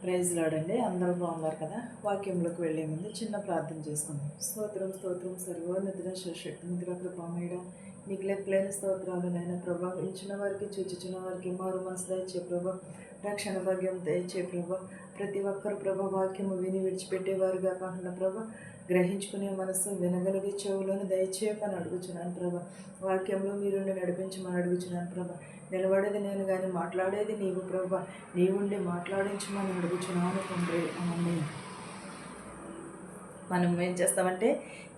Praise లాడండి. అందరూ బాగున్నారు కదా. వాక్యంలోకి వెళ్ళే ముందు చిన్న ప్రార్థన చేసుకుందాం. స్తోత్రం స్తోత్రం సర్వోన్నతుడ శక్తిమంతుడ కృపామయుడ నీకు లెక్కలేని స్తోత్రాలు నాయన ప్రభా. ఇచ్చిన వారికి చూచుచున్న వారికి మారు మనసు దయచే ప్రభా, రక్షణ భాగ్యం దయచే ప్రభా. ప్రతి ఒక్కరు ప్రభా వాక్యము విని విడిచిపెట్టేవారుగా కాకుండా ప్రభా, గ్రహించుకునే మనసు వినగలిగే చెవులను దయచేయమని అడుగుచున్నాను ప్రభా. వాక్యంలో మీరు నడిపించమని అడుగుచున్నాను ప్రభా. నిలబడేది నేను కానీ మాట్లాడేది నీవు ప్రభా. నీవుండి మాట్లాడించమని అడుగుచున్నాను తండ్రి. ఆమేన్. మనం ఏం చేస్తామంటే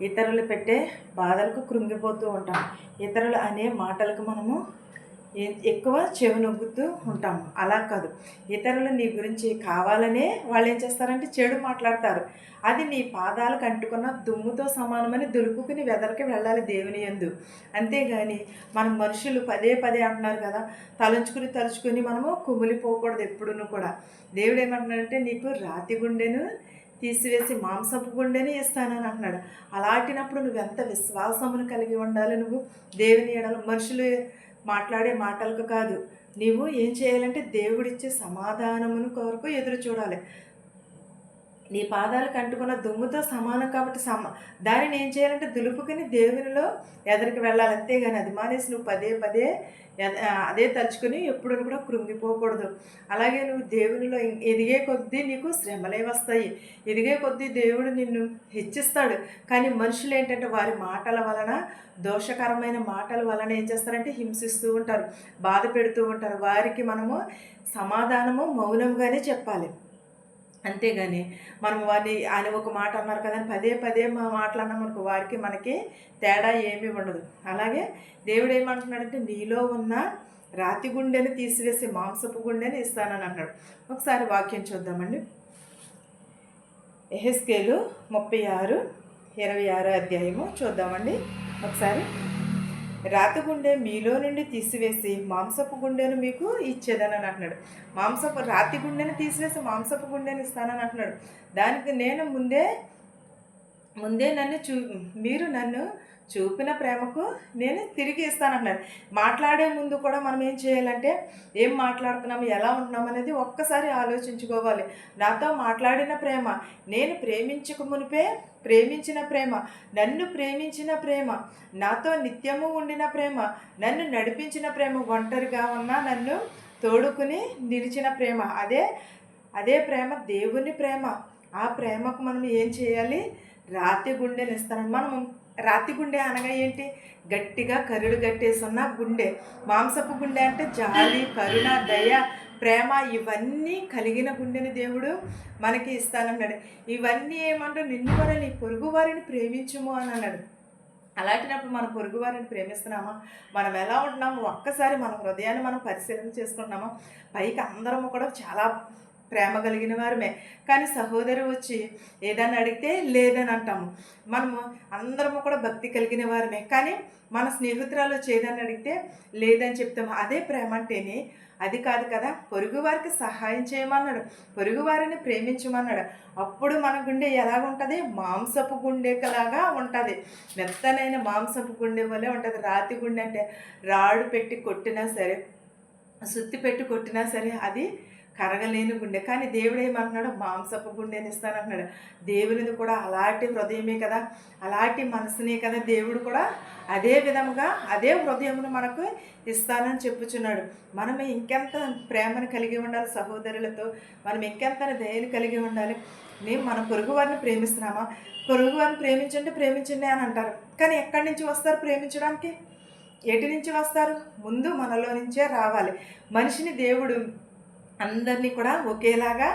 ఇతరులు పెట్టే బాధలకు కృంగిపోతూ ఉంటాం. ఇతరులు అనే మాటలకు మనము ఎక్కువ చెవినొగ్గుతూ ఉంటాము. అలా కాదు, ఇతరులు నీ గురించి కావాలనే వాళ్ళు ఏం చేస్తారంటే చెడు మాట్లాడతారు. అది నీ పాదాలకు అంటుకున్న దుమ్ముతో సమానమని దులుపుకుని వెదరికి వెళ్ళాలి దేవుని యందు. అంతేగాని మనం మనుషులు పదే పదే అంటున్నారు కదా, తలుచుకుని మనము కుమిలిపోకూడదు ఎప్పుడును కూడా. దేవుడు ఏమంటున్నాడంటే నీకు రాతి గుండెను తీసివేసి మాంసపు గుండెని ఇస్తానని అంటున్నాడు. అలాంటినప్పుడు నువ్వెంత విశ్వాసమును కలిగి ఉండాలి. నువ్వు దేవుని ఎడల మనుషులు మాట్లాడే మాటలకు కాదు, నీవు ఏం చేయాలంటే దేవుడిచ్చే సమాధానమును కొరకు ఎదురు చూడాలి. నీ పాదాలకు అంటుకున్న దుమ్ముతో సమానం కాబట్టి దానిని ఏం చేయాలంటే దులుపుకుని దేవునిలో ఎదరికి వెళ్ళాలి. అంతేగాని అది మానేసి నువ్వు పదే పదే అదే తలుచుకుని ఎప్పుడు కూడా కృంగిపోకూడదు. అలాగే నువ్వు దేవునిలో ఎదిగే కొద్దీ నీకు శ్రమలే వస్తాయి. ఎదిగే కొద్దీ దేవుడు నిన్ను హెచ్చిస్తాడు. కానీ మనుషులు ఏంటంటే వారి మాటల వలన, దోషకరమైన మాటల వలన ఏం చేస్తారంటే హింసిస్తూ ఉంటారు, బాధ పెడుతూ ఉంటారు. వారికి మనము సమాధానము మౌనంగానే చెప్పాలి. అంతేగాని మనం వారిని ఆయన ఒక మాట అన్నారు కదా పదే పదే మా మాటలన్నాం అనుకో, వారికి మనకి తేడా ఏమీ ఉండదు. అలాగే దేవుడు ఏమంటున్నాడంటే నీలో ఉన్న రాతి గుండెని తీసివేసి మాంసపు గుండెని ఇస్తానని అన్నాడు. ఒకసారి వాక్యం చూద్దామండి. యెహెజ్కేలు 36:26 అధ్యాయము చూద్దామండి ఒకసారి. రాతి గుండె మీలో నుండి తీసివేసి మాంసపు గుండెను మీకు ఇచ్చేదని అంటున్నాడు. రాతి గుండెని తీసివేసి మాంసపు గుండెని ఇస్తానని అంటున్నాడు. దానికి నేను ముందే మీరు నన్ను చూపిన ప్రేమకు నేను తిరిగి ఇస్తానంటున్నాడు. మాట్లాడే ముందు కూడా మనం ఏం చేయాలంటే ఏం మాట్లాడుతున్నాము, ఎలా ఉంటున్నాము అనేది ఒక్కసారి ఆలోచించుకోవాలి. నాతో మాట్లాడిన ప్రేమ, నేను ప్రేమించక మునిపే ప్రేమించిన ప్రేమ, నన్ను ప్రేమించిన ప్రేమ, నాతో నిత్యము ఉండిన ప్రేమ, నన్ను నడిపించిన ప్రేమ, ఒంటరిగా ఉన్నా నన్ను తోడుకుని నిలిచిన ప్రేమ, అదే ప్రేమ దేవుని ప్రేమ. ఆ ప్రేమకు మనం ఏం చేయాలి? రాతి గుండెని ఇస్తాను. మనం రాతి గుండె అనగా ఏంటి? గట్టిగా కరుడు కట్టేసున్న గుండె. మాంసపు గుండె అంటే జాలి, కరుణ, దయ, ప్రేమ ఇవన్నీ కలిగిన గుండెని దేవుడు మనకి ఇస్తానన్నాడు. ఇవన్నీ ఏమంటూ నిన్ను కూడా నీ పొరుగు వారిని ప్రేమించుము అని అన్నాడు. అలాంటినప్పుడు మన పొరుగు వారిని ప్రేమిస్తున్నామా? మనం ఎలా ఉంటున్నాము? ఒక్కసారి మన హృదయాన్ని మనం పరిశీలన చేసుకుంటున్నామా? పైకి అందరము కూడా చాలా ప్రేమ కలిగిన వారమే, కానీ సహోదరు వచ్చి ఏదన్నా అడిగితే లేదని అంటాము. మనము అందరము కూడా భక్తి కలిగిన వారమే, కానీ మన స్నేహితురాలు వచ్చి ఏదన్నా అడిగితే లేదని చెప్తాము. అదే ప్రేమ అంటేనే అది కాదు కదా. పొరుగు వారికి సహాయం చేయమన్నాడు, పొరుగు వారిని ప్రేమించమన్నాడు. అప్పుడు మన గుండె ఎలాగుంటుంది? మాంసపు గుండెలాగా ఉంటుంది. మెత్తనైన మాంసపు గుండె వల్లే ఉంటుంది. రాతి గుండె అంటే రాడు పెట్టి కొట్టినా సరే, సుత్తి పెట్టి కొట్టినా సరే అది కరగలేని గుండె. కానీ దేవుడు ఏమంటున్నాడు? మాంసపు గుండెని ఇస్తానంటున్నాడు. దేవునిది కూడా అలాంటి హృదయమే కదా, అలాంటి మనసునే కదా. దేవుడు కూడా అదే విధముగా అదే హృదయమును మనకు ఇస్తానని చెప్పుచున్నాడు. మనం ఇంకెంత ప్రేమను కలిగి ఉండాలి సహోదరులతో, మనం ఇంకెంత దయను కలిగి ఉండాలి. మన పొరుగు వారిని ప్రేమిస్తున్నామా? పొరుగు వారిని ప్రేమించండి అని అంటారు, కానీ ఎక్కడి నుంచి వస్తారు ప్రేమించడానికి? ఎటు నుంచి వస్తారు? ముందు మనలో నుంచే రావాలి. మనిషిని దేవుడు అందరినీ కూడా ఒకేలాగా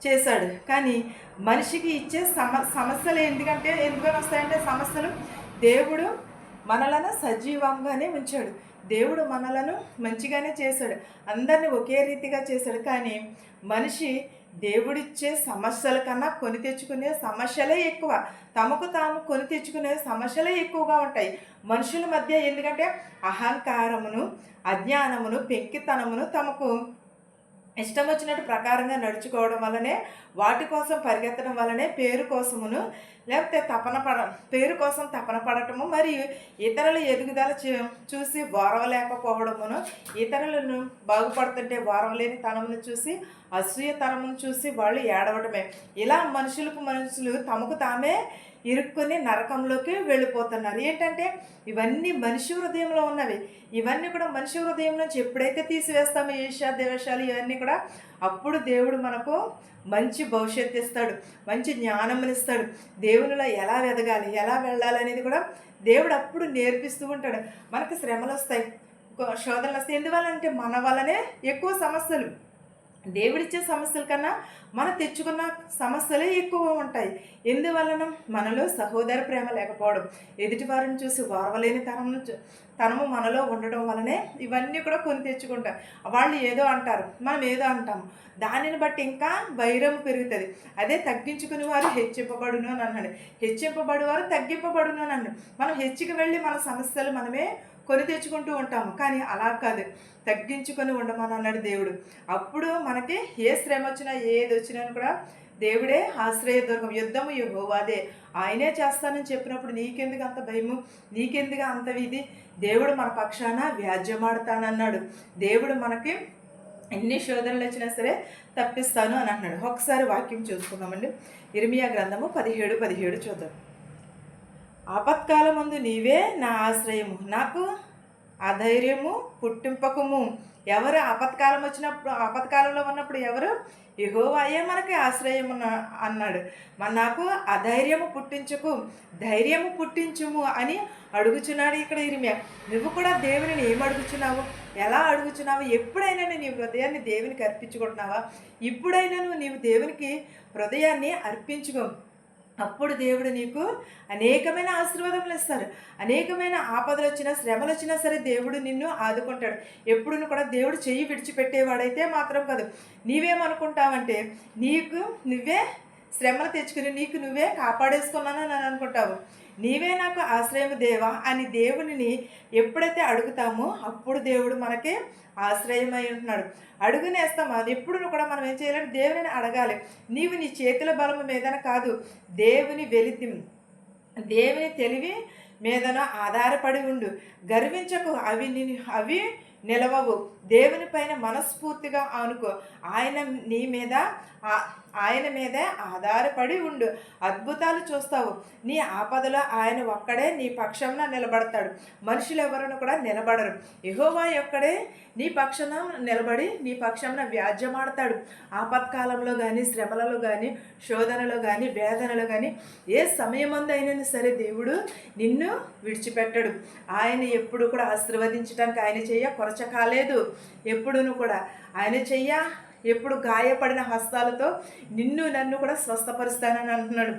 చేశాడు, కానీ మనిషికి ఇచ్చే సమస్యలు ఎందుకని వస్తాయంటే సమస్యలు దేవుడు మనలను సజీవంగానే ఉంచాడు. దేవుడు మనలను మంచిగానే చేశాడు, అందరినీ ఒకే రీతిగా చేశాడు. కానీ మనిషి దేవుడిచ్చే సమస్యల కన్నా కొని తెచ్చుకునే సమస్యలే ఎక్కువ, తమకు తాము కొని తెచ్చుకునే సమస్యలే ఎక్కువగా ఉంటాయి మనుషుల మధ్య. ఎందుకంటే అహంకారమును, అజ్ఞానమును, పెంకితనమును, తమకు ఇష్టం వచ్చినట్టు ప్రకారంగా నడుచుకోవడం వల్లనే, వాటి కోసం పరిగెత్తడం వల్లనే పేరు కోసమును, లేకపోతే పేరు కోసం తపన పడటము, మరియు ఇతరుల ఎదుగుదల చూసి ఓర్వలేకపోవడమును, ఇతరులను బాగుపడుతుంటే ఓర్వలేని తనమును చూసి అసూయ తరమును చూసి వాళ్ళు ఏడవటమే. ఇలా మనుషులు తమకు తామే ఇరుక్కుని నరకంలోకి వెళ్ళిపోతున్నారు. ఏంటంటే ఇవన్నీ మనిషి హృదయంలో ఉన్నవి. ఇవన్నీ కూడా మనిషి హృదయం నుంచి ఎప్పుడైతే తీసివేస్తామో ఈర్ష్య ద్వేషాలు ఇవన్నీ కూడా, అప్పుడు దేవుడు మనకు మంచి భవిష్యత్తు ఇస్తాడు, మంచి జ్ఞానమునిస్తాడు. దేవునిలో ఎలా ఎదగాలి, ఎలా వెళ్ళాలి అనేది కూడా దేవుడు అప్పుడు నేర్పిస్తూ ఉంటాడు. మనకి శ్రమలు వస్తాయి, శోధనలు వస్తాయి. ఎందువల్లంటే మన వల్లనే ఎక్కువ సమస్యలు, దేవుడిచ్చే సమస్యల కన్నా మనం తెచ్చుకున్న సమస్యలే ఎక్కువ ఉంటాయి. ఎందువలన మనలో సహోదర ప్రేమ లేకపోవడం, ఎదుటి వారిని చూసి ఓర్వలేని తనము మనలో ఉండడం వలనే ఇవన్నీ కూడా కొని తెచ్చుకుంటాం. వాళ్ళు ఏదో అంటారు, మనం ఏదో అంటాము, దానిని బట్టి ఇంకా వైరం పెరుగుతుంది. అదే తగ్గించుకుని వారు హెచ్చింపబడును అని అన్నాడు, హెచ్చింపబడి వారు తగ్గింపబడును అని అన్నాడు. మనం హెచ్చుకు వెళ్ళి మన సమస్యలు మనమే కొని తెచ్చుకుంటూ ఉంటాము. కానీ అలా కాదు, తగ్గించుకొని ఉండమని అన్నాడు దేవుడు. అప్పుడు మనకి ఏ శ్రమ వచ్చినా ఏది వచ్చినా కూడా దేవుడే ఆశ్రయదుర్గం. యుద్ధము యెహోవాదే, ఆయనే చేస్తానని చెప్పినప్పుడు నీకెందుకు అంత భయము, నీకెందుకు అంత విధి? దేవుడు మన పక్షాన వ్యాజ్యమాడతానన్నాడు. దేవుడు మనకి ఎన్ని శోధనలు వచ్చినా సరే తప్పిస్తాను అని అన్నాడు. ఒకసారి వాక్యం చూసుకుందామండి. ఇర్మియా గ్రంథము 17:17 చూద్దాం. ఆపత్కాలమందు నీవే నా ఆశ్రయము, నాకు అధైర్యము పుట్టింపకము. ఎవరు ఆపత్కాలం వచ్చినప్పుడు, ఆపత్కాలంలో ఉన్నప్పుడు ఎవరు? యెహోవాయే మనకి ఆశ్రయం అన్నాడు. నాకు అధైర్యము పుట్టించకు, ధైర్యము పుట్టించుము అని అడుగుచున్నాడు ఇక్కడ ఇర్మియా. నువ్వు కూడా దేవుని ఏం అడుగుచున్నావు, ఎలా అడుగుచున్నావు? ఎప్పుడైనా నీ హృదయాన్ని దేవునికి అర్పించుకుంటున్నావా? ఇప్పుడైనా నీవు దేవునికి హృదయాన్ని అర్పించుకో. అప్పుడు దేవుడు నీకు అనేకమైన ఆశీర్వాదములు ఇస్తారు. అనేకమైన ఆపదలు వచ్చినా, శ్రమలు వచ్చినా సరే దేవుడు నిన్ను ఆదుకుంటాడు. ఎప్పుడు కూడా దేవుడు చెయ్యి విడిచిపెట్టేవాడైతే మాత్రం కాదు. నీవేమనుకుంటావంటే నీకు నువ్వే శ్రమలు తెచ్చుకుని నీకు నువ్వే కాపాడేసుకున్నానని అనుకుంటావు. నీవే నాకు ఆశ్రయము దేవా అని దేవుడిని ఎప్పుడైతే అడుగుతామో అప్పుడు దేవుడు మనకి ఆశ్రయమై ఉంటున్నాడు. అడుగునేస్తాం. అది ఎప్పుడు కూడా మనం ఏం చేయాలంటే దేవుని అడగాలి. నీవు నీ చేతుల బలము మీదన కాదు, దేవుని దేవుని తెలివి మీదన ఆధారపడి ఉండు. గర్వించకు, అవి నిలవవు. దేవుని పైన మనస్ఫూర్తిగా ఆనుకో. ఆయన మీదే ఆధారపడి ఉండు. అద్భుతాలు చూస్తావు. నీ ఆపదలో ఆయన ఒక్కడే నీ పక్షంలో నిలబడతాడు. మనుషులు ఎవరైనా కూడా నిలబడరు. యెహోవా ఒక్కడే నీ పక్షాన నిలబడి నీ పక్షంలో వ్యాజ్యమాడతాడు. ఆపత్కాలంలో కానీ, శ్రమలలో కానీ, శోధనలో కానీ, వేదనలో కానీ, ఏ సమయమందైనా సరే దేవుడు నిన్ను విడిచిపెట్టడు. ఆయన ఎప్పుడు కూడా ఆశీర్వదించడానికి ఆయన చెయ్య కొరచ కాలేదు. ఎప్పుడును కూడా ఆయన చెయ్య ఎప్పుడు గాయపడిన హస్తాలతో నన్ను కూడా స్వస్థపరుస్తానని అంటున్నాడు.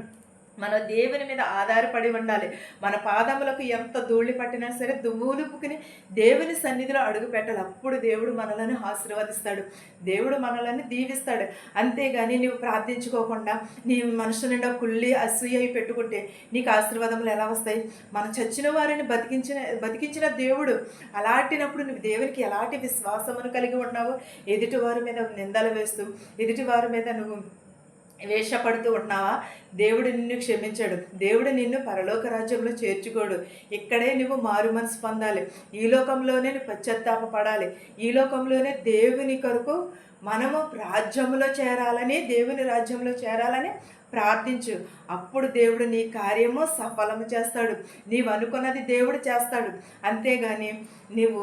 మన దేవుని మీద ఆధారపడి ఉండాలి. మన పాదములకు ఎంత ధూళి పట్టినా సరే దువ్వులుపుకుని దేవుని సన్నిధిలో అడుగు పెట్టాలి. అప్పుడు దేవుడు మనలను ఆశీర్వదిస్తాడు, దేవుడు మనలను దీవిస్తాడు. అంతేగాని నీవు ప్రార్థించుకోకుండా నీ మనసు నిండా కుళ్ళి అసూయ పెట్టుకుంటే నీకు ఆశీర్వాదములు ఎలా వస్తాయి? మనం చచ్చిన వారిని బతికించిన దేవుడు. అలాంటినప్పుడు నువ్వు దేవునికి ఎలాంటి విశ్వాసమును కలిగి ఉన్నావు? ఎదుటి వారి మీద నిందలు వేస్తూ, ఎదుటి వారి మీద నువ్వు వేషపడుతూ ఉన్నావా? దేవుడు నిన్ను క్షమించాడు. దేవుడు నిన్ను పరలోక రాజ్యంలో చేర్చుకోడు. ఇక్కడే నువ్వు మారు మనసు పొందాలి. ఈ లోకంలోనే నువ్వు పశ్చాత్తాపపడాలి. ఈ లోకంలోనే దేవుని కొరకు మనము రాజ్యంలో చేరాలని, దేవుని రాజ్యంలో చేరాలని ప్రార్థించు. అప్పుడు దేవుడు నీ కార్యము సఫలము చేస్తాడు. నీవు అనుకున్నది దేవుడు చేస్తాడు. అంతేగాని నీవు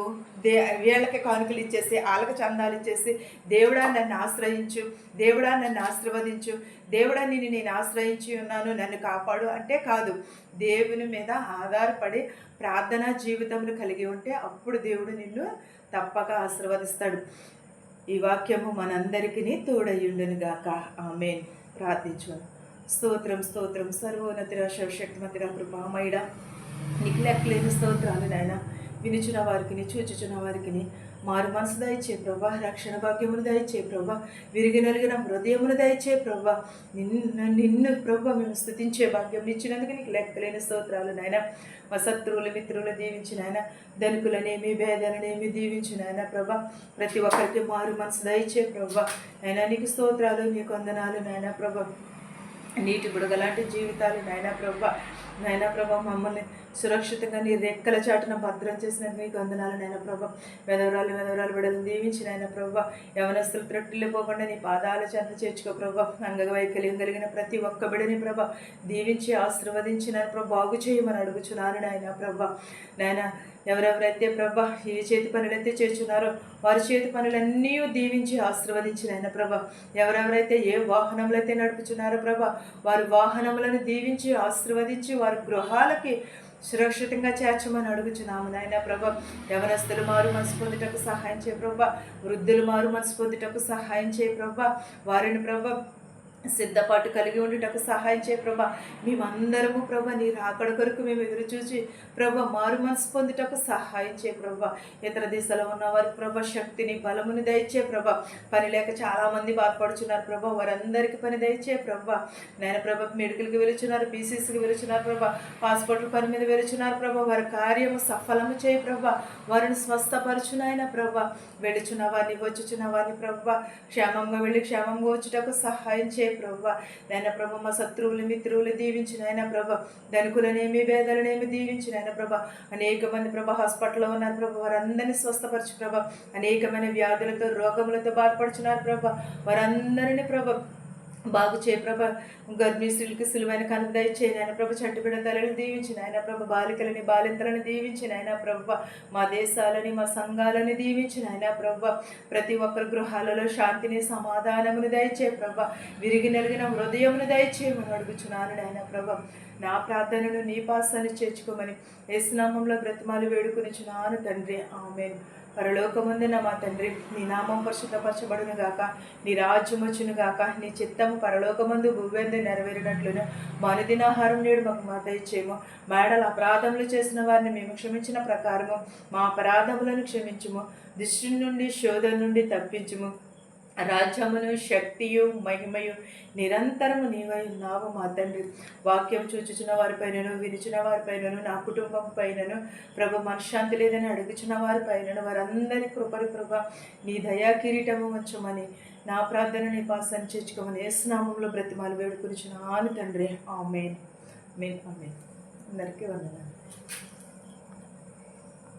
వీళ్ళకి కానుకలు ఇచ్చేసి, వాళ్ళకి చందాలు ఇచ్చేసి, దేవుడా నన్ను ఆశ్రయించు, దేవుడా నన్ను ఆశీర్వదించు, దేవుడా నేను ఆశ్రయించి ఉన్నాను, నన్ను కాపాడు అంటే కాదు. దేవుని మీద ఆధారపడి ప్రార్థనా జీవితమును కలిగి ఉంటే అప్పుడు దేవుడు నిన్ను తప్పక ఆశీర్వదిస్తాడు. ఈ వాక్యము మనందరికీ తోడయ్యుండును గాక. ఆమేన్. ప్రార్థించు. స్తోత్రం స్తోత్రం సర్వోన్నతిరా శివశక్తిమతిరా కృపామయుడా, నీకు లెక్కలేని స్తోత్రాలు నాయన. వినుచున్న వారికి, చూచుచున్న వారికి మారు మనసు దయచే ప్రభా, రక్షణ భాగ్యమును దయచే ప్రభా, విరిగి నలిగిన హృదయమును దయచే ప్రభా. నిన్ను ప్రభా మేము స్తుతించే భాగ్యం ఇచ్చినందుకు నీకు లెక్కలేని స్తోత్రాలు నాయన. మా శత్రువులు మిత్రులు దీవించిన ఆయన, ధనికులనేమి భేదలనేమి దీవించిన ఆయన ప్రభా. ప్రతి ఒక్కరికి మారు మనసు దయచే ప్రభా. అయినా నీకు స్తోత్రాలు, నీకు వందనాలు నాయన ప్రభా. నీటి బుడగలాంటి జీవితాలు నాయన ప్రభా. నాయనా ప్రభా మమ్మల్ని సురక్షితంగా నీ రెక్కల చాటున భద్రం చేసిన మీకు వందనాలు నాయన ప్రభా. వెదవరాలు బిడ్డలను దీవించి నాయన ప్రభా. యవనస్తులు త్రొట్టిల్లిపోకుండా నీ పాదాల చెంత చేర్చుకో ప్రభా. అంగవైకల్యం కలిగిన ప్రతి ఒక్క బిడ్డని ప్రభా దీవించి ఆశీర్వదించి నాయన ప్రభా బాగు చేయమని అడుగుచున్నాను నాయన ప్రభా. నాయన ఎవరెవరైతే ప్రభా ఏ చేతి పనులైతే చేస్తున్నారో వారి చేతి పనులన్నీ దీవించి ఆశీర్వదించిన ఆయన ప్రభా. ఎవరెవరైతే ఏ వాహనములు అయితే నడుపుచున్నారో ప్రభా వారి వాహనములను దీవించి ఆశీర్వదించి వారి గృహాలకి సురక్షితంగా చేర్చమని అడుగుచున్నాము నాయన ప్రభా. యవనస్తులు మారు మనసు పొందుటకు సహాయం చేయ ప్రభా. వృద్ధులు మారు మనసు పొందుటకు సహాయం చేయ ప్రభా. వారిని ప్రభా సిద్ధపాటు కలిగి ఉండుటకు సహాయం చేయ ప్రభా. మేమందరము ప్రభా నీ రాకడ కొరకు మేము ఎదురు చూసి ప్రభా మారు మనసు పొందుటకు సహాయం చేయ ప్రభా. ఇతర దిశలో ఉన్న వారికి ప్రభా శక్తిని బలముని దయచే ప్రభా. పని లేక చాలామంది బాధపడుచున్నారు ప్రభా. వారందరికీ పని దయచే ప్రభా. నేను ప్రభా మెడికల్కి వెళుచున్నారు, పీసీసీకి వెళుచున్నారు ప్రభా. పాస్పోర్ట్ల పని మీద వెళుచున్నారు ప్రభా. వారి కార్యము సఫలము చేయ ప్రభా. వారిని స్వస్థపరచునైనా ప్రభా. వెళుచున్న వారిని వచ్చుచున్న వారిని ప్రభా క్షేమంగా వెళ్ళి క్షేమంగా వచ్చుటకు సహాయం చేయ ప్రభా. నాయన ప్రభా మా శత్రువులు మిత్రువులు దీవించిన ఆయన ప్రభా. ధనికులనేమి భేదాలనేమి దీవించిన ఆయన ప్రభా. అనేక మంది ప్రభా హాస్పిటల్లో ఉన్నారు ప్రభా. వారందరినీ స్వస్థపరచు ప్రభా. అనేకమైన వ్యాధులతో రోగములతో బాధపడుచున్నారు ప్రభా. వారందరినీ ప్రభా బాగు చేయ ప్రభ. గర్భిణీ స్త్రీలకి సులువైన కనుక దయచేయని ఆయన ప్రభ. చట్టుబిడ్డ తల్లిని దీవించిన ఆయన ప్రభ. బాలికలని బాలింతలను దీవించిన ఆయన ప్రభ. మా దేశాలని మా సంఘాలని దీవించిన ఆయన ప్రభ. ప్రతి ఒక్కరి గృహాలలో శాంతిని సమాధానమును దయచే ప్రభ. విరిగి నలిగిన హృదయమును దయచేయమని అడుగుచున్నాను ఆయన ప్రభ. నా ప్రార్థనను నీ పాసాన్ని చేర్చుకోమని యేసునామంలో బ్రతిమాలు వేడుకొనిచున్నాను తండ్రి. ఆమేన్. పరలోకముందున మా తండ్రి నీ నామం పరిశుద్ధపరచబడును గాక. నీ రాజ్యం వచ్చును గాక. నీ చిత్తము పరలోకమందు భూవెందు నెరవేరినట్లును మా అనుదినాహారం నేడు మాకు మా దయచేయము. మేడల అపరాధములు చేసిన వారిని మేము క్షమించిన ప్రకారము మా అపరాధములను క్షమించుము. దుష్టి నుండి శోధన నుండి తప్పించుము. రాజ్యమును శక్తియు మహిమయు నిరంతరము నీవై ఉన్నావు మా తండ్రి. వాక్యం చూచుచున్న వారిపైనను వినిచిన వారిపైనను నా కుటుంబం పైనను ప్రభు మనశ్శాంతి లేదని అడుగుచున్న వారిపైనను వారందరి కృపరి ప్రభ నీ దయా కిరీటము ఉంచమని నా ప్రార్థన నీ పాసాన్ని చేర్చుకోమని యేసునామంలో బ్రతిమాలు వేడుకొనిచున్నాను తండ్రి. ఆమేన్. ఆమేన్. ఆమేన్. అందరికీ వందనాలు.